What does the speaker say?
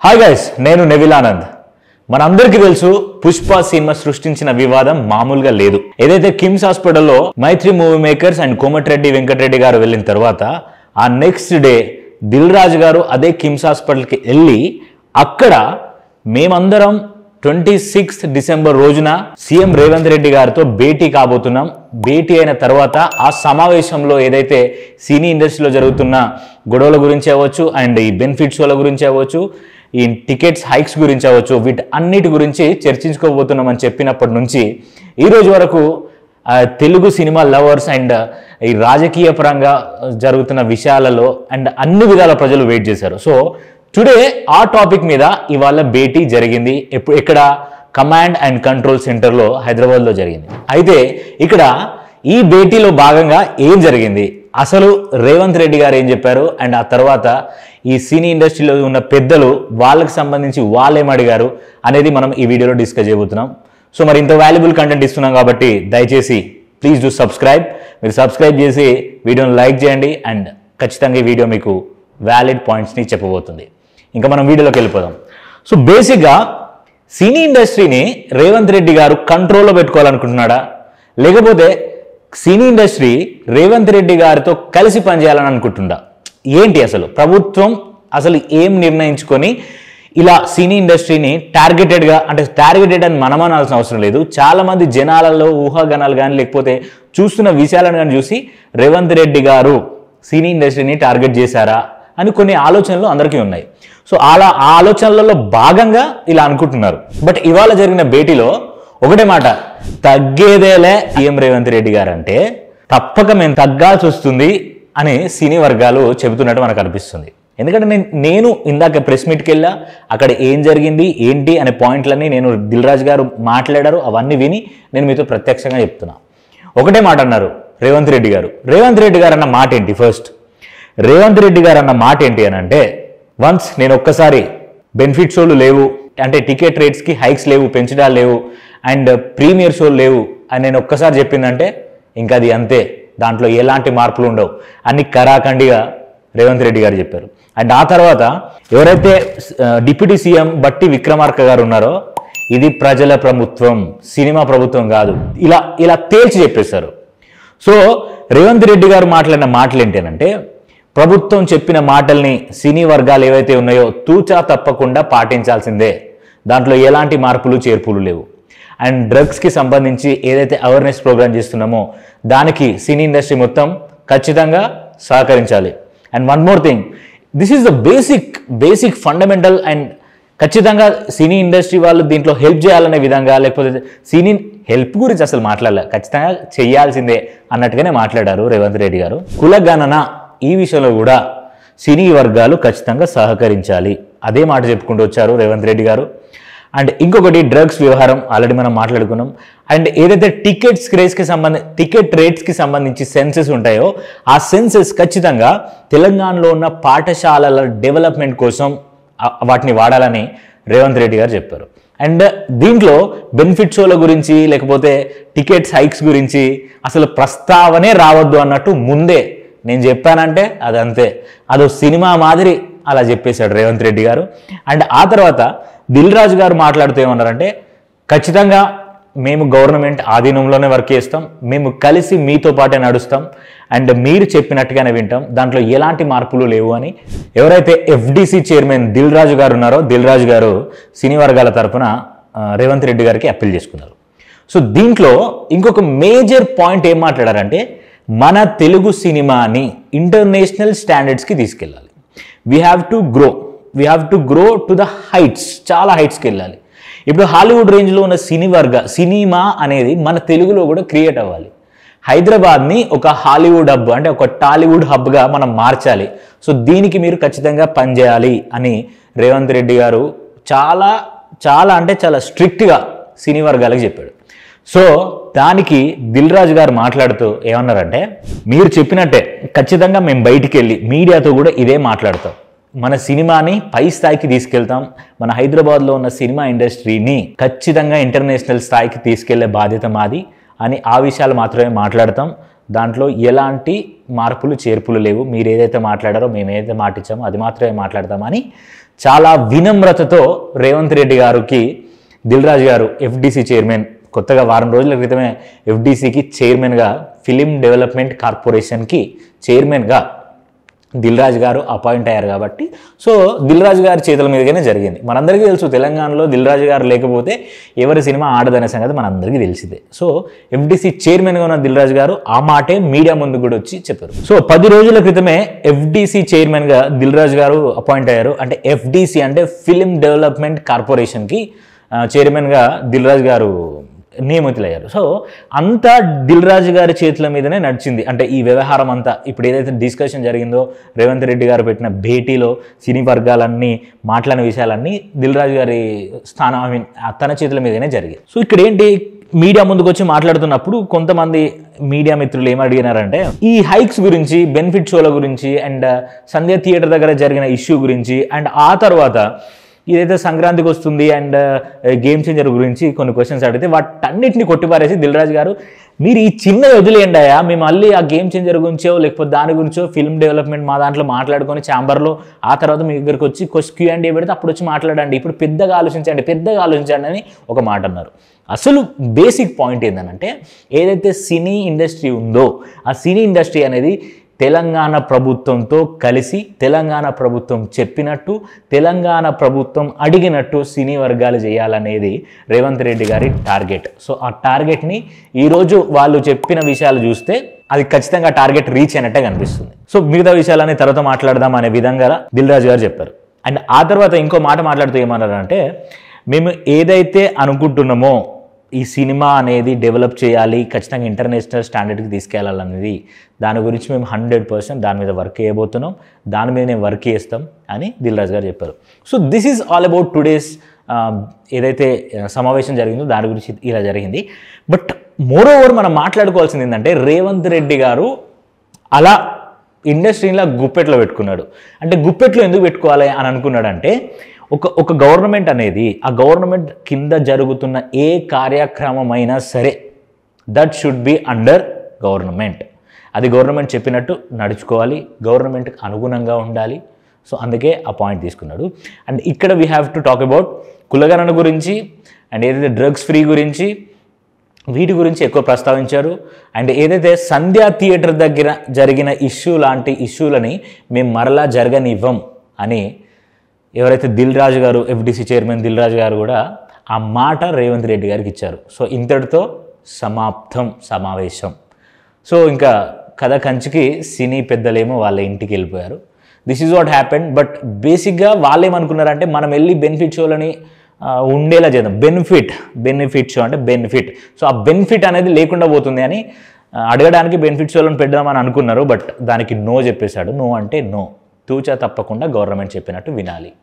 Hi guys, నేను Neville Anand. మనందరికీ తెలుసు పుష్ప సినిమా సృష్టించిన వివాదం మామూలుగా లేదు. ఏదైతే కిమ్స్ హాస్పిటల్లో Mythri movie makers and Komatireddy Venkatreddy గారు వెళ్ళిన తర్వాత ఆ నెక్స్ట్ డే దిల్ రాజు గారు అదే కిమ్స్ హాస్పిటల్కి వెళ్ళి అక్కడ మేమందరం 26 డిసెంబర్ రోజున సీఎం రేవంత్ రెడ్డి గారితో భేటీ కాబోతున్నాం. భేటీ అయిన తర్వాత ఆ సమావేశంలో ఏదైతే సినీ ఇండస్ట్రీలో జరుగుతున్న గొడవల గురించి అవ్వచ్చు, అండ్ ఈ బెనిఫిట్ షోల గురించి అవ్వచ్చు, ఈ టికెట్స్ హైక్స్ గురించి అవ్వచ్చు, వీటి అన్నిటి గురించి చర్చించుకోబోతున్నామని చెప్పినప్పటి నుంచి ఈ రోజు వరకు తెలుగు సినిమా లవర్స్ అండ్ ఈ రాజకీయ పరంగా జరుగుతున్న విషయాలలో అండ్ అన్ని విధాల ప్రజలు వెయిట్ చేశారు. సో టుడే ఆ టాపిక్ మీద ఇవాళ భేటీ జరిగింది. ఇక్కడ కమాండ్ అండ్ కంట్రోల్ సెంటర్లో హైదరాబాద్లో జరిగింది. అయితే ఇక్కడ ఈ భేటీలో భాగంగా ఏం జరిగింది, అసలు రేవంత్ రెడ్డి గారు ఏం చెప్పారు, అండ్ ఆ తర్వాత ఈ సినీ ఇండస్ట్రీలో ఉన్న పెద్దలు వాళ్ళకి సంబంధించి వాళ్ళేం అడిగారు అనేది మనం ఈ వీడియోలో డిస్కస్ చేయబోతున్నాం. సో మరి ఇంత వాల్యుబుల్ కంటెంట్ ఇస్తున్నాం కాబట్టి దయచేసి ప్లీజ్ డూ సబ్స్క్రైబ్. మీరు సబ్స్క్రైబ్ చేసి వీడియోని లైక్ చేయండి అండ్ ఖచ్చితంగా ఈ వీడియో మీకు వ్యాలిడ్ పాయింట్స్ని చెప్పబోతుంది. ఇంకా మనం వీడియోలోకి వెళ్ళిపోదాం. సో బేసిక్గా సినీ ఇండస్ట్రీని రేవంత్ రెడ్డి గారు కంట్రోల్లో పెట్టుకోవాలనుకుంటున్నాడా, లేకపోతే సినీ ఇండస్ట్రీ రేవంత్ రెడ్డి గారితో కలిసి పనిచేయాలని అనుకుంటుందా? ఏంటి అసలు ప్రభుత్వం అసలు ఏం నిర్ణయించుకొని ఇలా సినీ ఇండస్ట్రీని టార్గెటెడ్ అని మనం అనాల్సిన అవసరం లేదు. చాలామంది జనాలలో ఊహాగానాలు కానీ లేకపోతే చూస్తున్న విషయాలను కానీ చూసి రేవంత్ రెడ్డి గారు సినీ ఇండస్ట్రీని టార్గెట్ చేశారా అని కొన్ని ఆలోచనలు అందరికీ ఉన్నాయి. సో ఆ ఆలోచనలలో భాగంగా ఇలా అనుకుంటున్నారు. బట్ ఇవాళ జరిగిన భేటీలో ఒకటే మాట, తగ్గేదేలే సీఎం రేవంత్ రెడ్డి గారు అంటే తప్పక మేము తగ్గాల్సి వస్తుంది అని సినీ వర్గాలు చెబుతున్నట్టు మనకు అనిపిస్తుంది. ఎందుకంటే నేను ఇందాక ప్రెస్ మీట్కి వెళ్ళా, అక్కడ ఏం జరిగింది ఏంటి అనే పాయింట్లన్నీ నేను దిల్ రాజు గారు మాట్లాడారు, అవన్నీ విని నేను మీతో ప్రత్యక్షంగా చెప్తున్నా. ఒకటే మాట అన్నారు రేవంత్ రెడ్డి గారు. రేవంత్ రెడ్డి గారు అన్న మాట ఏంటి? ఫస్ట్ రేవంత్ రెడ్డి గారు అన్న మాట ఏంటి అని అంటే, వన్స్ నేను ఒక్కసారి బెనిఫిట్ షోలు లేవు అంటే టికెట్ రేట్స్కి హైక్స్ లేవు, పెంచడాలు లేవు, అండ్ ప్రీమియర్ షోలు లేవు అని నేను ఒక్కసారి చెప్పిందంటే ఇంకా అది అంతే, దాంట్లో ఎలాంటి మార్పులు ఉండవు అని కరాఖండిగా రేవంత్ రెడ్డి గారు చెప్పారు. అండ్ ఆ తర్వాత ఎవరైతే డిప్యూటీ సీఎం బట్టి విక్రమార్క గారు ఉన్నారో, ఇది ప్రజల ప్రభుత్వం, సినిమా ప్రభుత్వం కాదు, ఇలా తేల్చి చెప్పేశారు. సో రేవంత్ రెడ్డి గారు మాట్లాడిన మాటలు ఏంటంటే, ప్రభుత్వం చెప్పిన మాటల్ని సినీ వర్గాలు ఏవైతే ఉన్నాయో తూచా తప్పకుండా పాటించాల్సిందే, దాంట్లో ఎలాంటి మార్పులు చేర్పులు లేవు. అండ్ డ్రగ్స్కి సంబంధించి ఏదైతే అవేర్నెస్ ప్రోగ్రామ్ చేస్తున్నామో దానికి సినీ ఇండస్ట్రీ మొత్తం ఖచ్చితంగా సహకరించాలి. And one more thing, this is the basic fundamental, and ఖచ్చితంగా సినీ ఇండస్ట్రీ వాళ్ళు దీంట్లో హెల్ప్ చేయాలనే విధంగా, లేకపోతే సినీ హెల్ప్ గురించి అసలు మాట్లాడలే, ఖచ్చితంగా చేయాల్సిందే అన్నట్టుగానే మాట్లాడారు రేవంత్ రెడ్డి గారు. కులగణన ఈ విషయంలో కూడా సినీ వర్గాలు ఖచ్చితంగా సహకరించాలి, అదే మాట చెప్పుకుంటూ వచ్చారు రేవంత్ రెడ్డి గారు. అండ్ ఇంకొకటి డ్రగ్స్ వ్యవహారం ఆల్రెడీ మనం మాట్లాడుకున్నాం. అండ్ ఏదైతే టికెట్ రేట్స్కి సంబంధించి సెన్సెస్ ఉంటాయో ఆ సెన్సెస్ ఖచ్చితంగా తెలంగాణలో ఉన్న పాఠశాలల డెవలప్మెంట్ కోసం వాటిని వాడాలని రేవంత్ రెడ్డి గారు చెప్పారు. అండ్ దీంట్లో బెనిఫిట్ షోల గురించి లేకపోతే టికెట్స్ హైక్స్ గురించి అసలు ప్రస్తావనే రావద్దు అన్నట్టు ముందే నేను చెప్పానంటే అదంతే, అదో సినిమా మాదిరి అలా చెప్పేశాడు రేవంత్ రెడ్డి గారు. అండ్ ఆ తర్వాత దిల్ రాజు గారు మాట్లాడుతూ ఏమన్నారంటే, ఖచ్చితంగా మేము గవర్నమెంట్ ఆధీనంలోనే వర్క్ చేస్తాం, మేము కలిసి మీతో పాటే నడుస్తాం, అండ్ మీరు చెప్పినట్టుగానే వింటాం, దాంట్లో ఎలాంటి మార్పులు లేవు అని ఎవరైతే ఎఫ్డిసి చైర్మన్ దిల్ రాజు గారు ఉన్నారో దిల్ రాజు గారు సినీ వర్గాల తరఫున రేవంత్ రెడ్డి గారికి అప్పీల్ చేసుకున్నారు. సో దీంట్లో ఇంకొక మేజర్ పాయింట్ ఏం మాట్లాడారంటే, మన తెలుగు సినిమాని ఇంటర్నేషనల్ స్టాండర్డ్స్కి తీసుకెళ్ళాలి. We have to grow to the heights, చాలా హైట్స్కి వెళ్ళాలి. ఇప్పుడు హాలీవుడ్ రేంజ్లో ఉన్న సినిమా అనేది మన తెలుగులో కూడా క్రియేట్ అవ్వాలి. హైదరాబాద్ని ఒక హాలీవుడ్ హబ్ అంటే ఒక టాలీవుడ్ హబ్గా మనం మార్చాలి. సో దీనికి మీరు ఖచ్చితంగా పనిచేయాలి అని రేవంత్ రెడ్డి గారు చాలా స్ట్రిక్ట్గా సినీ వర్గాలకు చెప్పాడు. సో దానికి దిల్ రాజు గారు మాట్లాడుతూ ఏమన్నారంటే, మీరు చెప్పినట్టే ఖచ్చితంగా మేము బయటికి వెళ్ళి మీడియాతో కూడా ఇదే మాట్లాడతాం, మన సినిమాని పై స్థాయికి తీసుకెళ్తాం, మన హైదరాబాద్లో ఉన్న సినిమా ఇండస్ట్రీని ఖచ్చితంగా ఇంటర్నేషనల్ స్థాయికి తీసుకెళ్లే బాధ్యత మాది అని ఆ విషయాలు మాత్రమే మాట్లాడతాం, దాంట్లో ఎలాంటి మార్పులు చేర్పులు లేవు, మీరు ఏదైతే మాట్లాడారో మేము ఏదైతే మాట ఇచ్చామో అది మాత్రమే మాట్లాడతామని చాలా వినమ్రతతో రేవంత్ రెడ్డి గారికి దిల్ రాజు గారు ఎఫ్డిసి చైర్మన్, కొత్తగా వారం రోజుల క్రితమే ఎఫ్డిసికి చైర్మన్గా, ఫిలిం డెవలప్మెంట్ కార్పొరేషన్కి చైర్మన్గా దిల్ రాజు గారు అపాయింట్ అయ్యారు కాబట్టి సో దిల్ రాజు గారి చేతుల మీదుగానే జరిగింది. మనందరికీ తెలుసు తెలంగాణలో దిల్ రాజు గారు లేకపోతే ఎవరి సినిమా ఆడదనే సంగతి మనందరికీ తెలిసిందే. సో ఎఫ్డిసి చైర్మన్గా ఉన్న దిల్ రాజు గారు ఆ మాటే మీడియా ముందు కూడా వచ్చి చెప్పారు. సో 10 రోజుల క్రితమే ఎఫ్డిసి చైర్మన్గా దిల్ రాజు గారు అపాయింట్ అయ్యారు. అంటే ఎఫ్డిసి అంటే ఫిలిం డెవలప్మెంట్ కార్పొరేషన్కి చైర్మన్గా దిల్ రాజు గారు నియమితులయ్యారు. సో అంతా దిల్ రాజు గారి చేతుల మీదనే నడిచింది. అంటే ఈ వ్యవహారం అంతా ఇప్పుడు ఏదైతే డిస్కషన్ జరిగిందో, రేవంత్ రెడ్డి గారు పెట్టిన భేటీలో సినీ వర్గాలన్నీ మాట్లాడిన విషయాలన్నీ దిల్ రాజు గారి స్థానం తన చేతుల మీదనే జరిగాయి. సో ఇక్కడ ఏంటి, మీడియా ముందుకు వచ్చి మాట్లాడుతున్నప్పుడు కొంతమంది మీడియా మిత్రులు ఏమడిగినారంటే ఈ హైక్స్ గురించి, బెనిఫిట్ షోల గురించి అండ్ సంధ్య థియేటర్ దగ్గర జరిగిన ఇష్యూ గురించి అండ్ ఆ తర్వాత ఏదైతే సంక్రాంతికి వస్తుంది అండ్ గేమ్ చేంజర్ గురించి కొన్ని క్వశ్చన్స్ అడిగితే వాటన్నిటిని కొట్టిపారేసి దిల్ రాజు గారు మీరు ఈ చిన్న వదిలేయండి అయ్యా, మేము మళ్ళీ ఆ గేమ్ చేంజర్ గురించో లేకపోతే దాని గురించో ఫిల్మ్ డెవలప్మెంట్ మా దాంట్లో మాట్లాడుకొని ఛాంబర్లో ఆ తర్వాత మీ దగ్గరికి వచ్చి Q&A పెడితే అప్పుడు వచ్చి మాట్లాడండి, ఇప్పుడు పెద్దగా ఆలోచించండి అని ఒక మాట అన్నారు. అసలు బేసిక్ పాయింట్ ఏంటంటే ఏదైతే సినీ ఇండస్ట్రీ ఉందో ఆ సినీ ఇండస్ట్రీ అనేది తెలంగాణ ప్రభుత్వంతో కలిసి తెలంగాణ ప్రభుత్వం చెప్పినట్టు తెలంగాణ ప్రభుత్వం అడిగినట్టు సినీ వర్గాలు చేయాలనేది రేవంత్ రెడ్డి గారి టార్గెట్. సో ఆ టార్గెట్ని ఈరోజు వాళ్ళు చెప్పిన విషయాలు చూస్తే అది ఖచ్చితంగా టార్గెట్ రీచ్ అయినట్టే కనిపిస్తుంది. సో మిగతా విషయాలని తర్వాత మాట్లాడదాం అనే విధంగా దిల్ రాజు గారు చెప్పారు. అండ్ ఆ తర్వాత ఇంకో మాట మాట్లాడుతూ ఏమన్నారంటే మేము ఏదైతే అనుకుంటున్నామో ఈ సినిమా అనేది డెవలప్ చేయాలి, ఖచ్చితంగా ఇంటర్నేషనల్ స్టాండర్డ్కి తీసుకెళ్లాలనేది దాని గురించి మేము 100% దాని మీద వర్క్ చేయబోతున్నాం, దాని మీద నేను వర్క్ చేస్తాం అని దిల్ రాజు గారు చెప్పారు. So this is all about today's ఏదైతే సమావేశం జరిగిందో దాని గురించి ఇలా జరిగింది. బట్ మోర్ ఓవర్ మనం మాట్లాడుకోవాల్సింది ఏంటంటే రేవంత్ రెడ్డి గారు అలా ఇండస్ట్రీలో గుప్పెట్లో పెట్టుకున్నాడు. అంటే గుప్పెట్లో ఎందుకు పెట్టుకోవాలి అని అనుకున్నాడంటే ఒక గవర్నమెంట్ అనేది ఆ గవర్నమెంట్ కింద జరుగుతున్న ఏ కార్యక్రమం అయినా సరే that should be under government. అది గవర్నమెంట్ చెప్పినట్టు నడుచుకోవాలి, గవర్నమెంట్కి అనుగుణంగా ఉండాలి. సో అందుకే ఆ పాయింట్ తీసుకున్నాడు. అండ్ ఇక్కడ we have to talk about కులగణన గురించి అండ్ ఏదైతే డ్రగ్స్ ఫ్రీ గురించి వీటి గురించి ఎక్కువ ప్రస్తావించారు. అండ్ ఏదైతే సంధ్యా థియేటర్ దగ్గర జరిగిన ఇష్యూ లాంటి ఇష్యూలని మేము మరలా జరగనివ్వం అని ఎవరైతే దిల్ రాజు గారు ఎఫ్డిసి చైర్మన్ దిల్ రాజు గారు కూడా ఆ మాట రేవంత్ రెడ్డి గారికి ఇచ్చారు. సో ఇంతటితో సమాప్తం సమావేశం. సో ఇంకా కథ కంచికి సినీ పెద్దలేమో వాళ్ళ ఇంటికి వెళ్ళిపోయారు. This is what happened. But బేసిక్గా వాళ్ళు ఏమనుకున్నారంటే మనం వెళ్ళి బెనిఫిట్ షోలని ఉండేలా చేద్దాం. బెనిఫిట్ షో అంటే బెనిఫిట్. సో ఆ బెనిఫిట్ అనేది లేకుండా పోతుంది అని అడగడానికి బెనిఫిట్ షోలను పెడదామని అనుకున్నారు. బట్ దానికి నో చెప్పేశాడు. నో అంటే నో, తూచా తప్పకుండా గవర్నమెంట్ చెప్పినట్టు వినాలి.